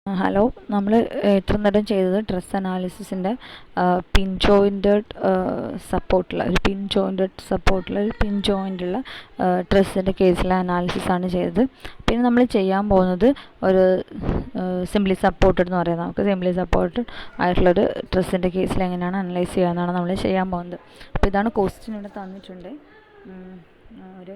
Hello, നമ്മൾ ഇത്ര നേരം ചെയ്തത് ഡ്രസ് അനാലിസിസിൻ്റെ പിൻ ജോയിൻറ്റഡ് സപ്പോർട്ടുള്ള ഒരു പിൻ ജോയിൻ്റുള്ള ഡ്രസ്സിൻ്റെ കേസിലെ അനാലിസിസാണ് ചെയ്തത്. പിന്നെ നമ്മൾ ചെയ്യാൻ പോകുന്നത് ഒരു സിംപ്ലി സപ്പോർട്ടഡ് എന്ന് പറയുന്നത്, നമുക്ക് സിംപ്ലി സപ്പോർട്ടഡ് ആയിട്ടുള്ളൊരു ഡ്രസ്സിൻ്റെ കേസിൽ എങ്ങനെയാണ് അനലൈസ് ചെയ്യാമെന്നാണ് നമ്മൾ ചെയ്യാൻ പോകുന്നത്. അപ്പോൾ ഇതാണ് ക്വസ്റ്റ്യൻ ഇവിടെ തന്നിട്ടുണ്ട്. ഒരു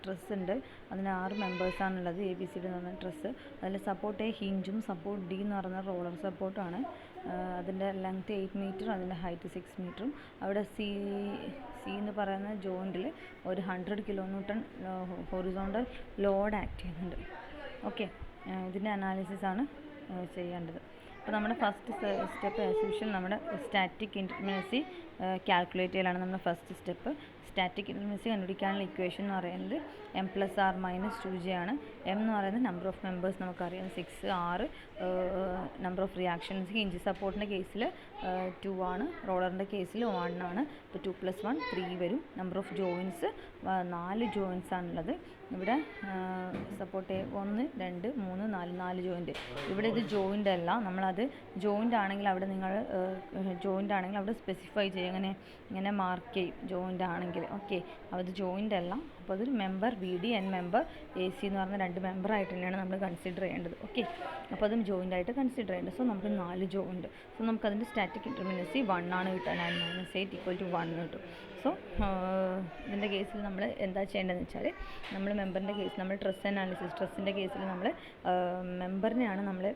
ഡ്രസ്സ് ഉണ്ട്, അതിന് 6 മെമ്പേഴ്സാണുള്ളത്. ABCD എന്ന് പറഞ്ഞ ഡ്രസ്സ്. അതിൽ സപ്പോർട്ട് എ ഹിഞ്ചും സപ്പോർട്ട് D എന്ന് പറയുന്ന റോളർ സപ്പോർട്ടാണ്. അതിൻ്റെ ലെങ്ത് 8 മീറ്റർ, അതിൻ്റെ ഹൈറ്റ് 6 മീറ്ററും. അവിടെ സി എന്ന് പറയുന്ന ജോയിൻറ്റിൽ ഒരു 100 kN ഹൊറിസോണ്ടൽ ലോഡ് ആക്ട് ചെയ്യുന്നുണ്ട്. ഓക്കെ, ഇതിൻ്റെ അനാലിസിസാണ് ചെയ്യേണ്ടത്. അപ്പോൾ നമ്മുടെ ഫസ്റ്റ് സ്റ്റെപ്പ് ആസ് യൂഷ്വൽ നമ്മുടെ സ്റ്റാറ്റിക് ഇൻഡിറ്റർമിനസി കാൽക്കുലേറ്റ് ചെയ്യലാണ് നമ്മുടെ ഫസ്റ്റ് സ്റ്റെപ്പ്. സ്റ്റാറ്റിക് ഇൻഡിറ്റർമിനസി കണ്ടുപിടിക്കാനുള്ള ഇക്വേഷൻ എന്ന് പറയുന്നത് M+R-2J ആണ്. M എന്ന് പറയുന്നത് നമ്പർ ഓഫ് മെമ്പേഴ്സ് നമുക്കറിയാം 6, 6. നമ്പർ ഓഫ് റിയാക്ഷൻസ് ഹിഞ്ച് സപ്പോർട്ടിൻ്റെ കേസിൽ 2 ആണ്, റോളറിൻ്റെ കേസിൽ 1 ആണ്. അപ്പോൾ 2 + 1 3 വരും. നമ്പർ ഓഫ് ജോയിൻസ് 4 ജോയിൻസ് ആണുള്ളത്. ഇവിടെ സപ്പോർട്ട് 1, 2, 3, 4 ജോയിൻറ്റ്. ഇവിടെ ഇത് ജോയിൻ്റ് അല്ല, നമ്മളത് ജോയിൻ്റ് ആണെങ്കിൽ അവിടെ നിങ്ങൾ അവിടെ സ്പെസിഫൈ ചെയ്യും, ഇങ്ങനെ മാർക്ക് ചെയ്യും ജോയിൻ്റ് ആണെങ്കിൽ. ഓക്കെ, അത് ജോയിൻ്റ് അല്ല. അപ്പോൾ അതൊരു member BD and member AC എന്ന് പറഞ്ഞ 2 മെമ്പറായിട്ട് തന്നെയാണ് നമ്മൾ കൺസിഡർ ചെയ്യേണ്ടത്. ഓക്കെ, അപ്പോൾ അതും ജോയിൻ്റ് ആയിട്ട് കൺസിഡർ ചെയ്യേണ്ടത്. സോ നമുക്ക് 4 ജോയിൻറ്റ്. സോ നമുക്കതിൻ്റെ സ്റ്റാറ്റിക് ഇൻഡിറ്റർമിനസി 1 ആണ് കിട്ടാൻ. 9 - 8 = 1 കിട്ടും. സോ ഇതിൻ്റെ കേസിൽ നമ്മൾ എന്താ ചെയ്യേണ്ടതെന്ന് വെച്ചാൽ, നമ്മൾ മെമ്പറിൻ്റെ കേസ്, നമ്മൾ ഡ്രസ്സിൻ്റെ കേസിൽ നമ്മൾ മെമ്പറിനെയാണ് നമ്മൾ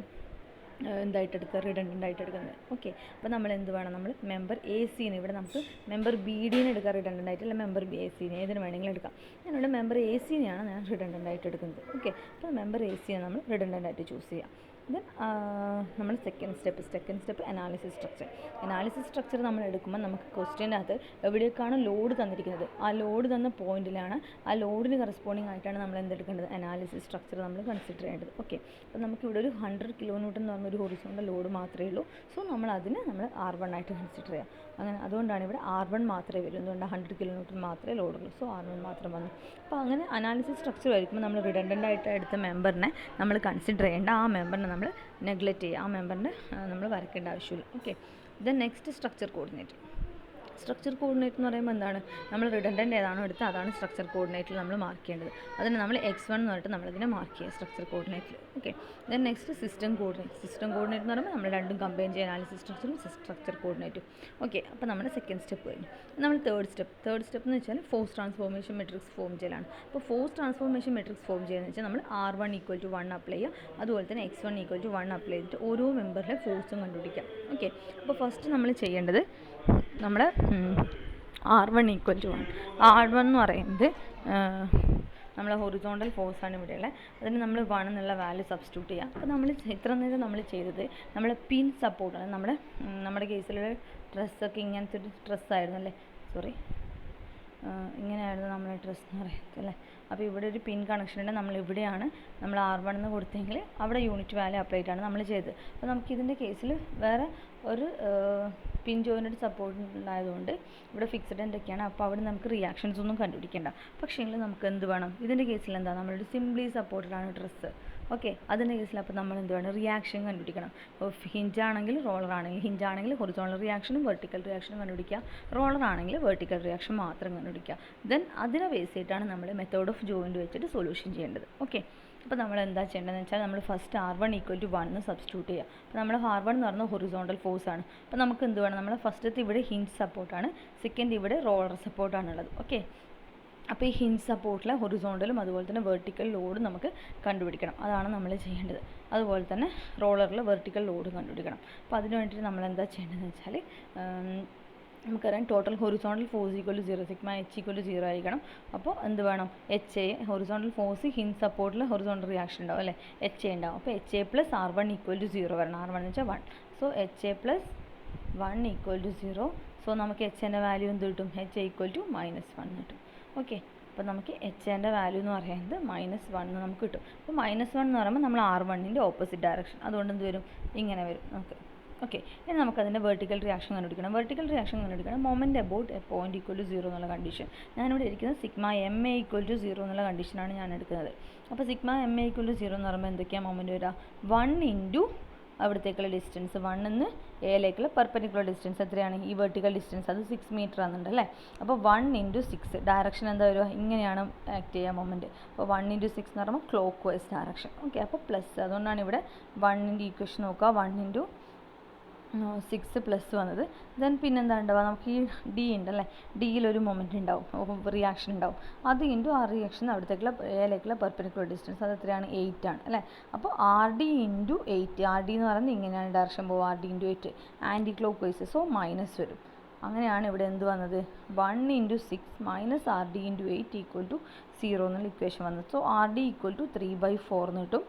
റിഡൻഡൻ്റ് ആയിട്ട് എടുക്കുന്നത്. ഓക്കെ, അപ്പോൾ നമ്മൾ എന്ത് വേണം, നമ്മൾ മെമ്പർ ACന്, ഇവിടെ നമുക്ക് മെമ്പർ BDനെ എടുക്കാം റിഡൻഡൻ്റ് ആയിട്ട്, അല്ല മെമ്പർ ACനെ, ഏതിന് വേണമെങ്കിലും എടുക്കാം. ഞാനിവിടെ മെമ്പർ ACനെയാണ് ഞാൻ റിഡൻഡൻ്റ് ആയിട്ട് എടുക്കുന്നത്. ഓക്കെ, അപ്പോൾ മെമ്പർ ACനെ നമ്മൾ റിഡൻഡൻ്റ് ആയിട്ട് ചൂസ് ചെയ്യാം. ദെൻ നമ്മൾ സെക്കൻഡ് സ്റ്റെപ്പ് അനാലിസിസ് സ്ട്രക്ചർ നമ്മൾ എടുക്കുമ്പോൾ നമുക്ക് ക്വസ്റ്റ്യൻ്റെ അകത്ത് എവിടേക്കാണ് ലോഡ് തന്നിരിക്കുന്നത്, ആ ലോഡ് തന്ന പോയിന്റിലാണ്, ആ ലോഡിന് കറസ്പോണ്ടിങ് ആയിട്ടാണ് നമ്മൾ എന്തെടുക്കേണ്ടത്, അനാലിസിസ് സ്ട്രക്ചർ നമ്മൾ കൺസിഡർ ചെയ്യേണ്ടത്. ഓക്കെ, അപ്പോൾ നമുക്കിവിടെ ഒരു 100 kN എന്ന് പറഞ്ഞൊരു ഹൊറിസോണ്ടൽ ലോഡ് മാത്രമേ ഉള്ളൂ. സോ നമ്മൾ R1 ആയിട്ട് കൺസിഡർ ചെയ്യാം. അങ്ങനെ അതുകൊണ്ടാണ് ഇവിടെ R1 മാത്രമേ വരൂ. എന്തുകൊണ്ട് 100 kN മാത്രമേ ലോഡുള്ളൂ. സോ R1 മാത്രം വന്നു. അപ്പോൾ അങ്ങനെ അനാലിസിസ് സ്ട്രക്ചർ വരയ്ക്കുമ്പോൾ നമ്മൾ റിഡൻഡൻ്റ് ആയിട്ട് എടുത്ത മെമ്പറിനെ നമ്മൾ കൺസിഡർ ചെയ്യേണ്ട, ആ മെമ്പറിനെ നമ്മൾ നെഗ്ലക്റ്റ് ചെയ്യുക, ആ മെമ്പറിനെ നമ്മൾ വരയ്ക്കേണ്ട ആവശ്യമില്ല. Okay, then next structure coordinate എന്ന് പറയുമ്പോൾ എന്താണ്, നമ്മൾ റിഡൻഡൻ്റ് ഏതാണോ എടുത്ത് അതാണ് സ്ട്രക്ചർ കോർഡിനേറ്റിൽ നമ്മൾ മാർക്ക് ചെയ്യേണ്ടത്. അതിന് നമ്മൾ X1 എന്ന് പറഞ്ഞിട്ട് നമ്മളിതിനെ മാർക്ക് ചെയ്യുക സ്ട്രക്ചർ കോർഡിനേറ്റിൽ. Okay, then next system coordinate എന്ന് പറയുമ്പോൾ നമ്മൾ രണ്ടും കമ്പൈൻ ചെയ്യുക, അനാലിസിസ് സ്ട്രക്ചറും സ്ട്രക്ചർ കോർഡിനേറ്റും. ഓക്കെ, അപ്പോൾ നമ്മുടെ സെക്കൻഡ് സ്റ്റെപ്പ് കഴിഞ്ഞു. നമ്മൾ തേർഡ് സ്റ്റെപ്പ് എന്ന് വെച്ചാൽ ഫോഴ്സ് ട്രാൻസ്ഫോർമേഷൻ മെട്രിക്സ് ഫോം ചെയ്യലാണ്. അപ്പോൾ ഫോഴ്സ് ട്രാൻസ്ഫോർമേഷൻ മെട്രിക്സ് ഫോം ചെയ്യുകയെന്ന് വെച്ചാൽ നമ്മൾ R1 = 1 അപ്ലൈ ചെയ്യുക, അതുപോലെ തന്നെ X1 = 1 അപ്ലൈ ചെയ്തിട്ട് ഓരോ മെമ്പറിലെ ഫോഴ്സും കണ്ടുപിടിക്കാം. ഓക്കെ, അപ്പോൾ ഫസ്റ്റ് നമ്മൾ ചെയ്യേണ്ടത്, നമ്മുടെ R1 = 1. R1 എന്ന് പറയുന്നത് നമ്മൾ ഹൊറിസോണ്ടൽ ഫോഴ്സാണ് ഇവിടെയുള്ളത്. അതിന് നമ്മൾ 1 എന്നുള്ള വാല്യൂ സബ്സ്റ്റിറ്റ്യൂട്ട് ചെയ്യുക. അപ്പോൾ നമ്മൾ ഇത്ര നേരം നമ്മൾ ചെയ്തത് നമ്മൾ പിൻ സപ്പോർട്ടാണ്. നമ്മുടെ കേസിലുള്ള ഡ്രസ്സൊക്കെ ഇങ്ങനത്തെ ഒരു ഡ്രസ്സായിരുന്നു അല്ലേ, ഇങ്ങനെയായിരുന്നു നമ്മുടെ ഡ്രസ്സ് എന്ന് പറയുന്നത് അല്ലേ. അപ്പോൾ ഇവിടെ ഒരു പിൻ കണക്ഷൻ ഉണ്ട്. നമ്മളിവിടെയാണ് നമ്മൾ R1 എന്ന് കൊടുത്തെങ്കിൽ അവിടെ യൂണിറ്റ് വാല്യൂ അപ്ലൈ ആയിട്ടാണ് നമ്മൾ ചെയ്തത്. അപ്പോൾ നമുക്കിതിൻ്റെ കേസിൽ വേറെ ഒരു പിൻ ജോയിൻറ്റഡ് സപ്പോർട്ട് ഉണ്ടായതുകൊണ്ട് ഇവിടെ ഫിക്സഡ് എന്തൊക്കെയാണ്, അപ്പോൾ അവിടെ നമുക്ക് റിയാക്ഷൻസ് ഒന്നും കണ്ടുപിടിക്കേണ്ട. പക്ഷേ നമുക്ക് എന്ത് വേണം, ഇതിൻ്റെ കേസിൽ എന്താ, നമ്മളൊരു സിംപ്ലി സപ്പോർട്ടഡാണ് ഡ്രസ്സ്. ഓക്കെ, അതിൻ്റെ കേസിൽ അപ്പോൾ നമ്മൾ എന്ത് വേണം, റിയാക്ഷൻ കണ്ടുപിടിക്കണം. ഹിഞ്ചാണെങ്കിൽ ഹിഞ്ചാണെങ്കിൽ ഹൊറിസോണ്ടൽ റിയാക്ഷനും വെർട്ടിക്കൽ റിയാക്ഷനും കണ്ടുപിടിക്കുക, റോളർ ആണെങ്കിൽ വെർട്ടിക്കൽ റിയാക്ഷൻ മാത്രം കണ്ടുപിടിക്കുക. ദെൻ അതിനെ ബേസ് ചെയ്തിട്ടാണ് നമ്മൾ മെത്തേഡ് ഓഫ് ജോയിൻറ്റ് വെച്ചിട്ട് സൊല്യൂഷൻ ചെയ്യേണ്ടത്. ഓക്കെ, അപ്പോൾ നമ്മൾ എന്താ ചെയ്യേണ്ടതെന്ന് വെച്ചാൽ, നമ്മൾ ഫസ്റ്റ് R1 = 1 എന്ന് സബ്സ്റ്റിറ്റ്യൂട്ട് ചെയ്യുക. അപ്പോൾ നമ്മൾ R1 എന്ന് പറഞ്ഞാൽ ഹൊറിസോണ്ടൽ ഫോഴ്സാണ്. അപ്പോൾ നമുക്ക് എന്ത് വേണം, നമ്മൾ ഫസ്റ്റത്തെ ഇവിടെ ഹിഞ്ച് സപ്പോർട്ടാണ്, സെക്കൻഡ് ഇവിടെ റോളർ സപ്പോർട്ടാണുള്ളത്. ഓക്കെ, അപ്പോൾ ഈ ഹിഞ്ച് സപ്പോർട്ടിലെ ഹൊറിസോണ്ടലും അതുപോലെ തന്നെ വെർട്ടിക്കൽ ലോഡ് നമുക്ക് കണ്ടുപിടിക്കണം, അതാണ് നമ്മൾ ചെയ്യേണ്ടത്. അതുപോലെ തന്നെ റോളറിൽ വെർട്ടിക്കൽ ലോഡ് കണ്ടുപിടിക്കണം. അപ്പോൾ അതിന് വേണ്ടിയിട്ട് നമ്മൾ എന്താ ചെയ്യേണ്ടതെന്ന് വെച്ചാൽ, നമുക്കറിയാം total horizontal force = 0, sigma H = 0 ആയിരിക്കണം. അപ്പോൾ എന്ത് വേണം, HA ഹൊറിസോണ്ടൽ ഫോഴ്സ് ഹിഞ്ച് സപ്പോർട്ടിൽ ഹൊറിസോണ്ടൽ റിയാക്ഷൻ ഉണ്ടാവും അല്ലേ, HA ഉണ്ടാവും. അപ്പോൾ HA + R1 = 0 വരണം. R1 എന്ന് വെച്ചാൽ 1. So HA + 1 = 0. സോ നമുക്ക് HAൻ്റെ വാല്യൂ എന്ത് കിട്ടും, HA = -1 കിട്ടും. ഓക്കെ, അപ്പോൾ നമുക്ക് HAൻ്റെ വാല്യൂ എന്ന് പറയുന്നത് -1 നമുക്ക് കിട്ടും. അപ്പോൾ -1 എന്ന് പറയുമ്പോൾ നമ്മൾ R1ൻ്റെ ഓപ്പോസിറ്റ് ഡയറക്ഷൻ, അതുകൊണ്ട് എന്ത് വരും, ഇങ്ങനെ വരും നമുക്ക്. ഓക്കെ, ഇനി നമുക്കതിൻ്റെ വെർട്ടിക്കൽ റിയാക്ഷൻ കണ്ടുപിടിക്കണം. വെർട്ടിക്കൽ റിയാക്ഷൻ കണ്ടുപിടിക്കണം moment about a point equal to 0 എന്നുള്ള കണ്ടീഷൻ. ഞാനിവിടെ ഇരിക്കുന്നത് sigma M A equal to 0 എന്നുള്ള കണ്ടീഷനാണ് ഞാൻ എടുക്കുന്നത്. അപ്പോൾ sigma M A equal to 0 എന്ന് പറയുമ്പോൾ എന്തൊക്കെയാണ് മൊമെൻറ്റ് വരിക? 1 ഇൻറ്റു അവിടത്തേക്കുള്ള ഡിസ്റ്റൻസ്, 1 നിന്ന് എയിലേക്കുള്ള പെർപെൻഡിക്കുലർ ഡിസ്റ്റൻസ് എത്രയാണ്? ഈ വെർട്ടിക്കൽ ഡിസ്റ്റൻസ് അത് 6 മീറ്റർ ആണെന്നുണ്ട് അല്ലേ. അപ്പോൾ 1 ഇൻറ്റു 6 ഡയറക്ഷൻ എന്താ വരിക? ഇങ്ങനെയാണ് ആക്ട് ചെയ്യുക മൊമെൻറ്റ്. അപ്പോൾ 1 ഇൻറ്റു 6 എന്ന് പറയുമ്പോൾ ക്ലോക്ക് വൈസ് ഡയറക്ഷൻ. ഓക്കെ, അപ്പോൾ പ്ലസ്, അതുകൊണ്ടാണ് ഇവിടെ 1ൻ്റെ ഈക്വേഷൻ നോക്കുക, 1 ഇൻറ്റു 6 പ്ലസ് വന്നത്. ദെൻ പിന്നെന്താ ഉണ്ടാവുക? നമുക്ക് ഈ ഡി ഉണ്ടല്ലേ, ഡിയിലൊരു മൊമെൻറ്റ് ഉണ്ടാവും, റിയാക്ഷൻ ഉണ്ടാവും. അത് ഇൻറ്റു ആ റിയാക്ഷൻ അവിടത്തേക്കുള്ള എയിലേക്കുള്ള പെർപെൻഡിക്കുലർ ഡിസ്റ്റൻസ് അത് എത്രയാണ്? 8 ആണ് അല്ലേ. അപ്പോൾ R D into 8, R D എന്ന് പറയുന്നത് ഇങ്ങനെയാണ് ഡയറക്ഷൻ പോകുക, R D into 8 anticlockwise, so minus വരും. അങ്ങനെയാണ് ഇവിടെ എന്ത് വന്നത്? 1 into 6 minus R D into 8 equal to 0 എന്നുള്ള ഇക്വേഷൻ വന്നത്. So R D equal to 3/4 എന്ന് കിട്ടും.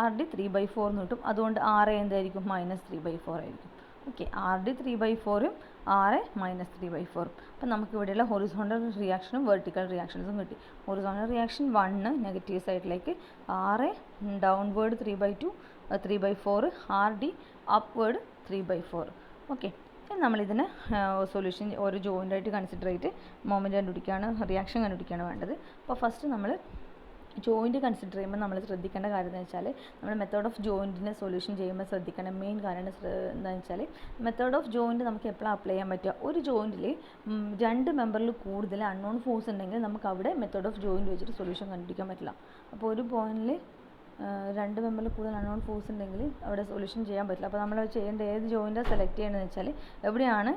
ആർ ഡി 3/4 എന്ന് കിട്ടും. അതുകൊണ്ട് ആർ എ എന്തായിരിക്കും? മൈനസ് 3/4 ആയിരിക്കും. ഓക്കെ, ആർ ഡി 3/4ഉം ആർ എ മൈനസ് 3/4. അപ്പം നമുക്ക് ഇവിടെയുള്ള ഹൊറിസോണ്ടൽ റിയാക്ഷനും വെർട്ടിക്കൽ റിയാക്ഷൻസും കിട്ടി. ഹൊറിസോണ്ടൽ റിയാക്ഷൻ 1 നെഗറ്റീവ് സൈഡിലേക്ക്, R A downward 3/4, R D upward 3/4. Okay, നമ്മളിതിന് സൊല്യൂഷൻ ഒരു ജോയിൻ്റായിട്ട് കൺസിഡർ ചെയ്തിട്ട് മൊമെൻറ്റ് കണ്ടുപിടിക്കുകയാണ്, റിയാക്ഷൻ കണ്ടുപിടിക്കുകയാണ് വേണ്ടത്. അപ്പോൾ ഫസ്റ്റ് നമ്മൾ ജോയിൻറ്റ് കൺസിഡർ ചെയ്യുമ്പോൾ നമ്മൾ ശ്രദ്ധിക്കേണ്ട കാര്യം എന്ന് വെച്ചാൽ, നമ്മൾ മെത്തേഡ് ഓഫ് ജോയിൻറ്റിനെ സൊല്യൂഷൻ ചെയ്യുമ്പോൾ ശ്രദ്ധിക്കേണ്ട മെയിൻ കാര്യം എന്താണെന്ന് വെച്ചാൽ, മെത്തേഡ് ഓഫ് ജോയിൻറ്റ് നമുക്ക് എപ്പോഴാണ് അപ്ലൈ ചെയ്യാൻ പറ്റുക? ഒരു ജോയിൻറ്റിൽ 2 മെമ്പറിൽ കൂടുതൽ അൺനോൺ ഫോഴ്സ് ഉണ്ടെങ്കിൽ നമുക്ക് അവിടെ മെത്തേഡ് ഓഫ് ജോയിൻറ്റ് വെച്ചിട്ട് സൊല്യൂഷൻ കണ്ടുപിടിക്കാൻ പറ്റില്ല. അപ്പോൾ ഒരു പോയിന്റിൽ 2 മെമ്പറിൽ കൂടുതൽ അൺനോൺ ഫോഴ്സ് ഉണ്ടെങ്കിൽ അവിടെ സൊല്യൂഷൻ ചെയ്യാൻ പറ്റില്ല. അപ്പോൾ നമ്മൾ ചെയ്യേണ്ട ഏത് ജോയിൻറ്റാണ് സെലക്ട് ചെയ്യേണ്ടതെന്ന് വെച്ചാൽ, എവിടെയാണ്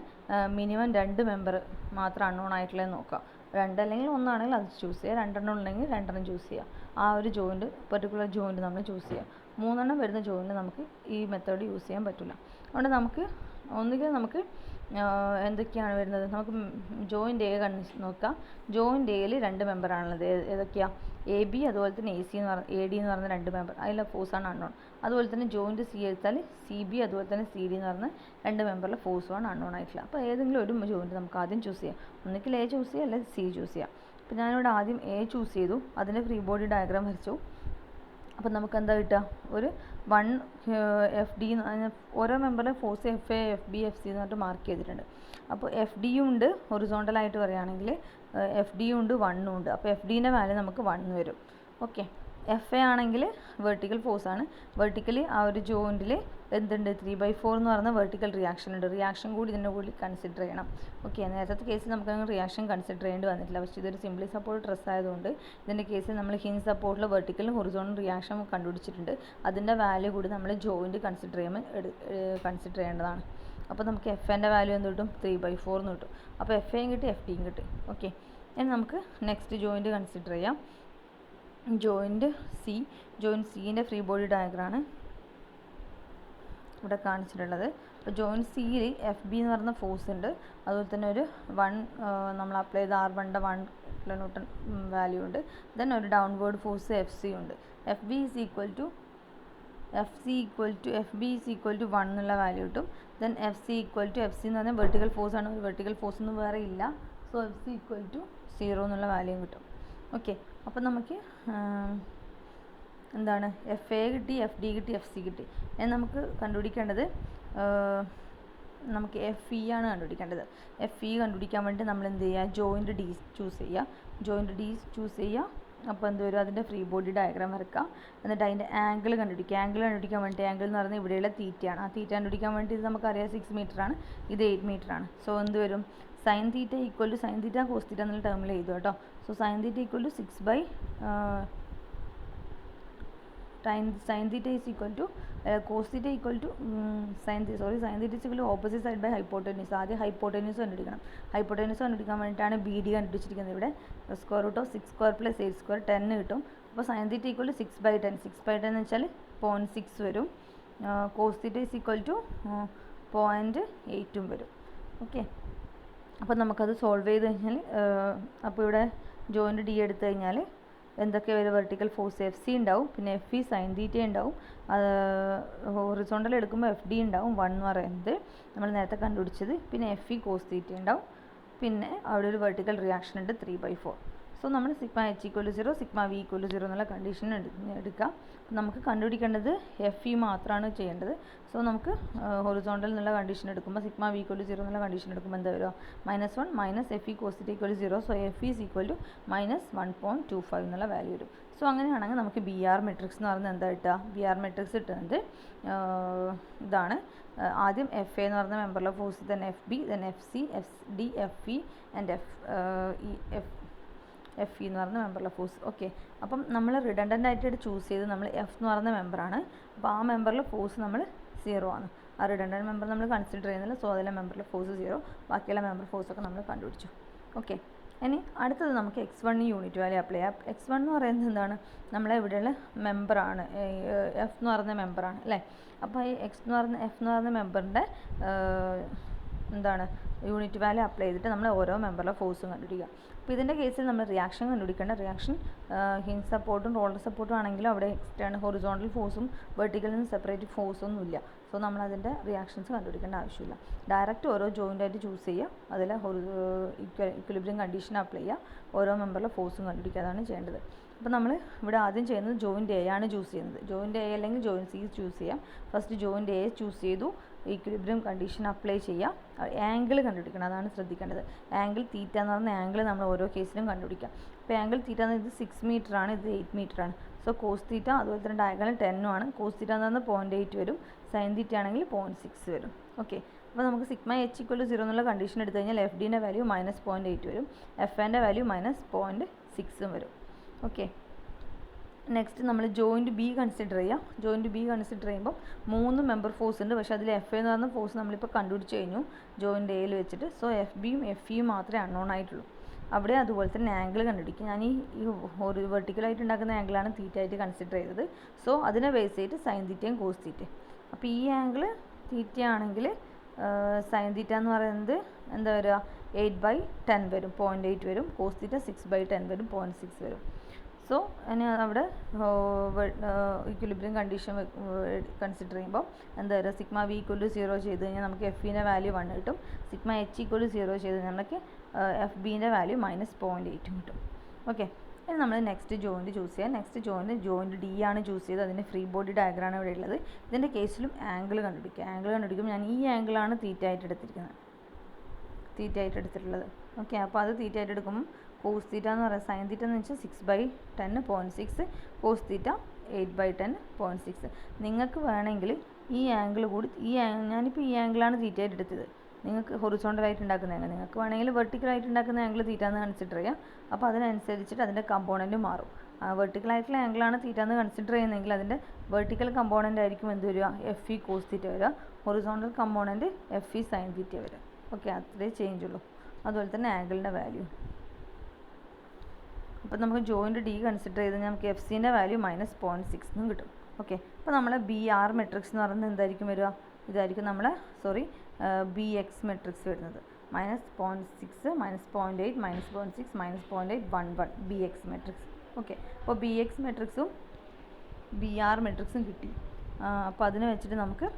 മിനിമം 2 മെമ്പർ മാത്രം അൺനോൺ ആയിട്ടുള്ളതെന്ന് നോക്കുക. 2 അല്ലെങ്കിൽ 1 ആണെങ്കിൽ അത് ചൂസ് ചെയ്യുക, 2 ഉണ്ടെങ്കിൽ 2 ചൂസ് ചെയ്യുക. ആ ഒരു ജോയിൻറ്റ്, പെർട്ടിക്കുലർ ജോയിൻറ്റ് നമ്മൾ ചൂസ് ചെയ്യുക. 3 വരുന്ന ജോയിൻറ്റ് നമുക്ക് ഈ മെത്തേഡ് യൂസ് ചെയ്യാൻ പറ്റില്ല. അതുകൊണ്ട് നമുക്ക് ഒന്നുകിൽ നമുക്ക് എന്തൊക്കെയാണ് വരുന്നത്? നമുക്ക് ജോയിൻറ്റ് എ നോക്കാം. ജോയിൻറ്റ് എയിൽ 2 മെമ്പറാണുള്ളത്. ഏതൊക്കെയാണ്? എ ബി, അതുപോലെ തന്നെ എ സി എന്ന് പറഞ്ഞ എ ഡി എന്ന് പറയുന്ന 2 മെമ്പർ, അതിലെ ഫോഴ്സാണ് അൺനോൺ. അതുപോലെ തന്നെ ജോയിൻറ്റ് സി എടുത്താൽ സി ബി, അതുപോലെ തന്നെ സി ഡി എന്ന് പറഞ്ഞ 2 മെമ്പറിലെ ഫോഴ്സുമാണ് അൺനോൺ ആയിട്ടില്ല. അപ്പോൾ ഏതെങ്കിലും ഒരു ജോയിൻറ്റ് നമുക്ക് ആദ്യം ചൂസ് ചെയ്യാം. ഒന്നുകിൽ എ ചൂസ് ചെയ്യുക, അല്ലെങ്കിൽ സി ചൂസ് ചെയ്യാം. അപ്പോൾ ഞാനിവിടെ ആദ്യം എ ചൂസ് ചെയ്തു, അതിൻ്റെ ഫ്രീ ബോഡി ഡയഗ്രാം വരച്ചു. അപ്പം നമുക്ക് എന്താ കിട്ടുക? ഒരു 1 എഫ് ഡി, ഓരോ മെമ്പറിലെ force F A, F B, F C എന്ന് പറഞ്ഞിട്ട് മാർക്ക് ചെയ്തിട്ടുണ്ട്. അപ്പോൾ എഫ് ഡിയും ഉണ്ട്, ഹൊറിസോണ്ടലായിട്ട് പറയുകയാണെങ്കിൽ എഫ് ഡിയും ഉണ്ട്, 1 ഉണ്ട്. അപ്പോൾ എഫ് ഡീൻ്റെ വാല്യൂ നമുക്ക് 1 വരും. ഓക്കെ, എഫ് എ ആണെങ്കിൽ വെർട്ടിക്കൽ ഫോഴ്സാണ്. വെർട്ടിക്കലി ആ ഒരു ജോയിൻറ്റിൽ എന്തുണ്ട്? 3/4 എന്ന് പറയുന്ന വെർട്ടിക്കൽ റിയാക്ഷൻ ഉണ്ട്. റിയാക്ഷൻ കൂടി ഇതിൻ്റെ കൂടി കൺസിഡർ ചെയ്യണം. ഓക്കെ, നേരത്തെ കേസിൽ നമുക്ക് റിയാക്ഷൻ കൺസിഡർ ചെയ്യേണ്ടി വന്നിട്ടില്ല. പക്ഷേ ഇതൊരു സിംപ്ലി സപ്പോർട്ട് ഡ്രസ് ആയതുകൊണ്ട് ഇതിൻ്റെ കേസിൽ നമ്മൾ ഹിഞ്ച് സപ്പോർട്ടിൽ വെർട്ടിക്കലും ഹൊറിസോണ്ടൽ റിയാക്ഷൻ കണ്ടുപിടിച്ചിട്ടുണ്ട്. അതിൻ്റെ വാല്യൂ കൂടി നമ്മൾ ജോയിൻറ്റ് കൺസിഡർ ചെയ്യുമ്പോൾ കൺസിഡർ ചെയ്യേണ്ടതാണ്. അപ്പോൾ നമുക്ക് എഫ് എൻ്റെ വാല്യൂ എന്ത് കിട്ടും? 3/4 എന്ന് കിട്ടും. അപ്പോൾ എഫ് എയും കിട്ടി, എഫ് ഡിയും കിട്ടി. ഓക്കെ, ഇനി നമുക്ക് നെക്സ്റ്റ് ജോയിൻറ്റ് കൺസിഡർ ചെയ്യാം. Joint C. ജോയിൻറ്റ് സിൻ്റെ ഫ്രീ ബോഡി ഡയഗ്രാമാണ് ഇവിടെ കാണിച്ചിട്ടുള്ളത്. അപ്പോൾ ജോയിൻറ്റ് സിയിൽ എഫ് ബി എന്ന് പറയുന്ന ഫോഴ്സ് ഉണ്ട്. അതുപോലെ തന്നെ ഒരു 1 നമ്മൾ അപ്ലൈ ചെയ്ത R1ൻ്റെ 1 കിലോന്യൂട്ടൺ വാല്യൂ ഉണ്ട്. ദെൻ ഒരു ഡൗൺവേർഡ് ഫോഴ്സ് എഫ് സി ഉണ്ട്. F B is equal to F B is equal to 1 എന്നുള്ള വാല്യൂ കിട്ടും. Then F C equal to, F C എന്ന് പറഞ്ഞാൽ വെർട്ടിക്കൽ ഫോഴ്സാണ്, ഒരു വെർട്ടിക്കൽ ഫോഴ്സ് ഒന്നും വേറെ ഇല്ല. So F C equal to 0 എന്നുള്ള വാല്യൂ കിട്ടും. ഓക്കെ, അപ്പോൾ നമുക്ക് എന്താണ്? എഫ് എ കിട്ടി, എഫ് ഡി കിട്ടി, എഫ് സി കിട്ടി. നമുക്ക് കണ്ടുപിടിക്കേണ്ടത്, നമുക്ക് എഫ് ഇ ആണ് കണ്ടുപിടിക്കേണ്ടത്. എഫ് ഇ കണ്ടുപിടിക്കാൻ വേണ്ടി നമ്മൾ എന്ത് ചെയ്യുക? ജോയിൻറ്റ് ഡി ചൂസ് ചെയ്യുക. ജോയിൻറ്റ് ഡി ചൂസ് ചെയ്യുക. അപ്പോൾ എന്ത് വരും? അതിൻ്റെ ഫ്രീ ബോഡി ഡയഗ്രാം വരക്കുക. എന്നിട്ട് അതിൻ്റെ ആംഗിൾ കണ്ടുപിടിക്കുക. ആംഗിൾ കണ്ടുപിടിക്കാൻ വേണ്ടി, ആംഗിൾ എന്ന് പറയുന്നത് ഇവിടെയുള്ള തീറ്റയാണ്. ആ തീറ്റ കണ്ടുപിടിക്കാൻ വേണ്ടി ഇത് നമുക്കറിയാം 6 മീറ്ററാണ്, ഇത് 8 മീറ്ററാണ്. സോ എന്ത് വരും? Sine theta equal to sine theta cos theta എന്നുള്ള ടേമിൽ എഴുതും കേട്ടോ. So sine theta equal to 6 sine theta is equal to cos theta equal to sine theta equal to opposite side by hypotenuse. ആദ്യം hypotenuse കണ്ടുപിടിക്കണം. Hypotenuse കണ്ടുപിടിക്കാൻ വേണ്ടിയിട്ടാണ് B D കണ്ടുപിടിച്ചിരിക്കുന്നത്. ഇവിടെ √6² + 8² 10 കിട്ടും. അപ്പോൾ സൈൻ തീറ്റ ഈക്വൽ ടു 6/10. 6/10 എന്ന് വെച്ചാൽ 0.6 വരും. Cos theta is equal to 0.8 വരും. ഓക്കെ, അപ്പോൾ നമുക്കത് സോൾവ് ചെയ്ത് കഴിഞ്ഞാൽ, അപ്പോൾ ഇവിടെ ജോയിൻറ്റ് ഡി എടുത്തു കഴിഞ്ഞാൽ എന്തൊക്കെ വരും? വെർട്ടിക്കൽ ഫോഴ്സ് എഫ് സി ഉണ്ടാവും, പിന്നെ എഫ് ഇ സൈൻ തീറ്റ ഉണ്ടാവും, ഹൊറിസോണ്ടൽ എടുക്കുമ്പോൾ എഫ് ഡി ഉണ്ടാവും 1 എന്ന് പറയുന്നത് നമ്മൾ നേരത്തെ കണ്ടുപിടിച്ചത്, പിന്നെ എഫ് ഇ കോസ് തീറ്റ ഉണ്ടാവും, പിന്നെ അവിടെ ഒരു വെർട്ടിക്കൽ റിയാക്ഷൻ ഉണ്ട് 3/4. സോ നമ്മൾ sigma H equal to 0 sigma V equal to 0 എന്നുള്ള കണ്ടീഷൻ എടുക്കാം. നമുക്ക് കണ്ടുപിടിക്കേണ്ടത് എഫ് ഇ മാത്രമാണ് ചെയ്യേണ്ടത്. സോ നമുക്ക് ഹൊറിസോണ്ടൽ എന്നുള്ള കണ്ടീഷൻ എടുക്കുമ്പോൾ സിഗ്മ വി ഈക്വൽ ടു 0 എന്നുള്ള കണ്ടീഷൻ എടുക്കുമ്പോൾ എന്താ വരിക, -1 minus F E cos theta equal to 0. So F E is equal to -1.25 എന്നുള്ള വാല്യൂ വരും. സോ അങ്ങനെയാണെങ്കിൽ നമുക്ക് ബി ആർ മെട്രിക്സ് എന്ന് പറയുന്നത് എന്താ കിട്ടുക, ബി ആർ മെട്രിക്സ് കിട്ടുന്നത് ഇതാണ്. ആദ്യം എഫ് എ എന്ന് പറയുന്ന മെമ്പറിലെ force, then F B, then F C, F D, F E and F E എന്ന് പറയുന്ന മെമ്പറിലെ ഫോഴ്സ്. ഓക്കെ, അപ്പം നമ്മൾ റിഡൻഡൻ്റ് ആയിട്ട് ചൂസ് ചെയ്ത് നമ്മൾ എഫ് എന്ന് പറയുന്ന മെമ്പറാണ്. അപ്പോൾ ആ മെമ്പറിലെ ഫോഴ്സ് നമ്മൾ 0 ആണ്. ആ റിഡൻഡൻറ്റ് മെമ്പർ നമ്മൾ കൺസിഡർ ചെയ്യുന്നില്ല. സോ അതിലെ മെമ്പറിലെ ഫോഴ്സ് 0, ബാക്കിയുള്ള മെമ്പർ ഫോഴ്സൊക്കെ നമ്മൾ കണ്ടുപിടിച്ചു. ഓക്കെ, ഇനി അടുത്തത് നമുക്ക് x1 യൂണിറ്റ് വാല്യൂ അപ്ലൈ ചെയ്യാം. x1 എന്ന് പറയുന്നത് എന്താണ്, നമ്മളെ ഇവിടെയുള്ള മെമ്പറാണ്, എഫ് എന്ന് പറയുന്ന മെമ്പറാണ് അല്ലേ. അപ്പോൾ ഈ എഫ് എന്ന് പറയുന്ന മെമ്പറിൻ്റെ എന്താണ് യൂണിറ്റ് വാല്യൂ അപ്ലൈ ചെയ്തിട്ട് നമ്മൾ ഓരോ മെമ്പറിലെ ഫോഴ്സും കണ്ടുപിടിക്കുക. അപ്പോൾ ഇതിൻ്റെ കേസിൽ നമ്മൾ റിയാക്ഷൻ കണ്ടുപിടിക്കേണ്ട. റിയാക്ഷൻ ഹിഞ്ച് സപ്പോർട്ടും റോളർ സപ്പോർട്ടും ആണെങ്കിലും അവിടെ എക്സ്റ്റേണൽ ഹൊറിസോണ്ടൽ ഫോഴ്സും വെർട്ടിക്കലിൽ നിന്ന് സെപ്പറേറ്റ് ഫോഴ്സൊന്നും ഇല്ല. സോ നമ്മളതിൻ്റെ റിയാക്ഷൻസ് കണ്ടുപിടിക്കേണ്ട ആവശ്യമില്ല. ഡയറക്റ്റ് ഓരോ ജോയിൻ്റായിട്ട് ചൂസ് ചെയ്യുക, അതിൽ ഇക്വിലിബ്രിയം കണ്ടീഷൻ അപ്ലൈ ചെയ്യുക, ഓരോ മെമ്പറിലെ ഫോഴ്സും കണ്ടുപിടിക്കുക, അതാണ് ചെയ്യേണ്ടത്. അപ്പോൾ നമ്മൾ ഇവിടെ ആദ്യം ചെയ്യുന്നത് ജോയിൻ്റ് എ ആണ് ചൂസ് ചെയ്യുന്നത്. ജോയിൻ്റ് എ അല്ലെങ്കിൽ ജോയിൻ്റ് സി ചൂസ് ചെയ്യാം. ഫസ്റ്റ് ജോയിൻ്റ് എ ചൂസ് ചെയ്തു, ഈക്വിലിബ്രിയം കണ്ടീഷൻ അപ്ലൈ ചെയ്യുക, ആംഗിൾ കണ്ടുപിടിക്കണം, അതാണ് ശ്രദ്ധിക്കേണ്ടത്. ആംഗിൾ തീറ്റ എന്ന് പറയുന്ന ആംഗിൾ നമ്മൾ ഓരോ കേസിലും കണ്ടുപിടിക്കാം. അപ്പോൾ ആംഗിൾ തീറ്റ എന്ന് ഇത് 6 മീറ്റർ ആണ്, ഇത് 8 മീറ്റർ ആണ്. സോ കോസ് തീറ്റ അതുപോലെ തന്നെ ഡയഗണൽ 10 ആണ്. കോസ് തീറ്റ എന്ന് പറഞ്ഞാൽ 0.8 വരും, സൈൻ തീറ്റ ആണെങ്കിൽ 0.6 വരും. ഓക്കെ, അപ്പോൾ നമുക്ക് സിഗ്മ എച്ച് ഈക്വൽ ടു 0 എന്നുള്ള കണ്ടീഷൻ എടുത്തു കഴിഞ്ഞാൽ എഫ് ഡിൻ്റെ വാല്യൂ -0.8 വരും, എഫ് എൻ്റെ വാല്യൂ -0.6 വരും. ഓക്കെ, നെക്സ്റ്റ് നമ്മൾ ജോയിൻറ്റ് ബി കൺസിഡർ ചെയ്യാം. ജോയിൻറ്റ് ബി കൺസിഡർ ചെയ്യുമ്പോൾ 3 മെമ്പർ ഫോഴ്സ് ഉണ്ട്, പക്ഷേ അതിൽ എഫ് എന്ന് പറയുന്ന ഫോഴ്സ് നമ്മളിപ്പോൾ കണ്ടുപിടിച്ച് കഴിഞ്ഞു ജോയിൻറ്റ് എയിൽ വെച്ചിട്ട്. സോ എഫ് ബിയും എഫ് ഇയും മാത്രമേ അൺനോൺ ആയിട്ടുള്ളൂ. അവിടെ അതുപോലെ തന്നെ ആംഗിൾ കണ്ടുപിടിക്കും. ഞാൻ ഈ ഒരു വെർട്ടിക്കലായിട്ട് ഉണ്ടാക്കുന്ന ആംഗിളാണ് തീറ്റ ആയിട്ട് കൺസിഡർ ചെയ്തത്. സോ അതിനെ ബേസ് ചെയ്തിട്ട് സൈൻ തീറ്റയും കോസ് തീറ്റയും. അപ്പോൾ ഈ ആംഗിൾ തീറ്റ ആണെങ്കിൽ സൈൻ തീറ്റ എന്ന് പറയുന്നത് എന്താ വരിക, 8/10 വരും, 0.8 വരും. കോസ് തീറ്റ 6/10 വരും, 0.6 വരും. സോ ഇനി അവിടെ ഇക്വിലിബ്രിയം കണ്ടീഷൻ കൺസിഡർ ചെയ്യുമ്പോൾ എന്താ പറയുക, സിഗ്മ വി ഈക്വൽ ടു 0 ചെയ്ത് കഴിഞ്ഞാൽ നമുക്ക് എഫ് ഇൻ്റെ വാല്യൂ 1 കിട്ടും. സിഗ്മ എച്ച് ഈക്വൽ ടു 0 ചെയ്ത് കഴിഞ്ഞാൽ നമുക്ക് എഫ് ബിൻ്റെ വാല്യൂ -0.8 കിട്ടും. ഓക്കെ, ഇനി നമ്മൾ നെക്സ്റ്റ് ജോയിൻറ്റ് ചൂസ് ചെയ്യാം. നെക്സ്റ്റ് ജോയിൻറ്റ് ഡി ആണ് ചൂസ് ചെയ്തത്. അതിൻ്റെ ഫ്രീ ബോഡി ഡയഗ്രാമാണ് ഇവിടെ ഉള്ളത്. ഇതിൻ്റെ കേസിലും ആംഗിൾ കണ്ടുപിടിക്കുക. ആംഗിൾ കണ്ടുപിടിക്കുമ്പോൾ ഞാൻ ഈ ആംഗിളാണ് തീറ്റ ആയിട്ട് എടുത്തിട്ടുള്ളത്. ഓക്കെ, അപ്പോൾ അത് തീറ്റ ആയിട്ട് എടുക്കുമ്പോൾ കോസ് തീറ്റ എന്ന് പറയുന്നത് സൈൻ തീറ്റ എന്ന് വെച്ചാൽ 6/10 0.6, കോസ് തീറ്റ 8/10 0.6. നിങ്ങൾക്ക് വേണമെങ്കിൽ ഈ ആംഗിൾ കൂടി ഞാനിപ്പോൾ ഈ ആംഗിളാണ് തീറ്റ ആയിട്ട് എടുത്തത്. നിങ്ങൾക്ക് ഹൊറിസോണ്ടലായിട്ട് ഉണ്ടാക്കുന്ന ആംഗിൾ, നിങ്ങൾക്ക് വേണമെങ്കിൽ വെർട്ടിക്കലായിട്ട് ഉണ്ടാക്കുന്ന ആംഗിൾ തീറ്റ എന്ന് കൺസിഡർ ചെയ്യാം. അപ്പോൾ അതിനനുസരിച്ചിട്ട് അതിൻ്റെ കമ്പോണൻറ്റ് മാറും. വെർട്ടിക്കലായിട്ടുള്ള ആംഗിളാണ് തീറ്റ എന്ന് കൺസിഡർ ചെയ്യുന്നതെങ്കിൽ അതിൻ്റെ വെർട്ടിക്കൽ കമ്പോണൻ്റ് ആയിരിക്കും എന്ത് വരിക, എഫ് ഇ കോസ് തീറ്റ വരിക. Horizontal component F E sine theta വരിക. ഓക്കെ, അത്രേ ചേഞ്ച് ഉള്ളൂ. അതുപോലെ തന്നെ ആംഗിളിൻ്റെ വാല്യൂ. അപ്പോൾ നമുക്ക് ജോയിൻറ്റ് ഡി കൺസിഡർ ചെയ്ത് നമുക്ക് എഫ് സിൻ്റെ വാല്യൂ -0.6 എന്നും കിട്ടും. ഓക്കെ, അപ്പോൾ നമ്മളെ ബി ആർ മെട്രിക്സ് എന്ന് പറയുന്നത് എന്തായിരിക്കും വരിക, ഇതായിരിക്കും നമ്മളെ ബി എക്സ് മെട്രിക്സ് വരുന്നത്. -0.6, -0.8, -0.6, -0.8, 1, ബി എക്സ് മെട്രിക്സ്. ഓക്കെ, അപ്പോൾ ബി എക്സ് മെട്രിക്സും ബി ആർ മെട്രിക്സും കിട്ടി. അപ്പോൾ അതിനെ വെച്ചിട്ട് നമുക്ക്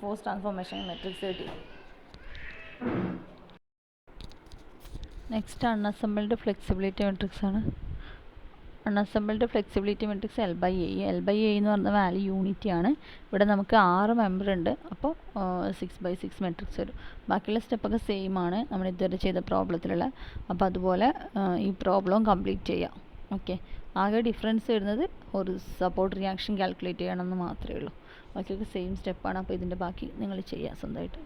ഫോഴ്സ് ട്രാൻസ്ഫോർമേഷൻ മെട്രിക്സ് കിട്ടി. നെക്സ്റ്റ് അൺഅസംബിൾഡ് ഫ്ലെക്സിബിലിറ്റി മെട്രിക്സ് ആണ്. അൺഅസംബിൾഡ് ഫ്ലെക്സിബിലിറ്റി മെട്രിക്സ് L/A എന്ന് പറഞ്ഞ വാല്യൂ യൂണിറ്റി ആണ്. ഇവിടെ നമുക്ക് 6 മെമ്പർ ഉണ്ട്, അപ്പോൾ 6/6 മെട്രിക്സ് വരും. ബാക്കിയുള്ള സ്റ്റെപ്പൊക്കെ സെയിം ആണ് നമ്മൾ ഇതുവരെ ചെയ്ത പ്രോബ്ലത്തിലുള്ള. അപ്പോൾ അതുപോലെ ഈ പ്രോബ്ലം കംപ്ലീറ്റ് ചെയ്യാം. ഓക്കെ, ആകെ ഡിഫറൻസ് വരുന്നത് ഒരു സപ്പോർട്ട് റിയാക്ഷൻ കാൽക്കുലേറ്റ് ചെയ്യണമെന്ന് മാത്രമേ ഉള്ളൂ. ബാക്കിയൊക്കെ സെയിം സ്റ്റെപ്പാണ്. അപ്പോൾ ഇതിൻ്റെ ബാക്കി നിങ്ങൾ ചെയ്യുക സ്വന്തമായിട്ട്.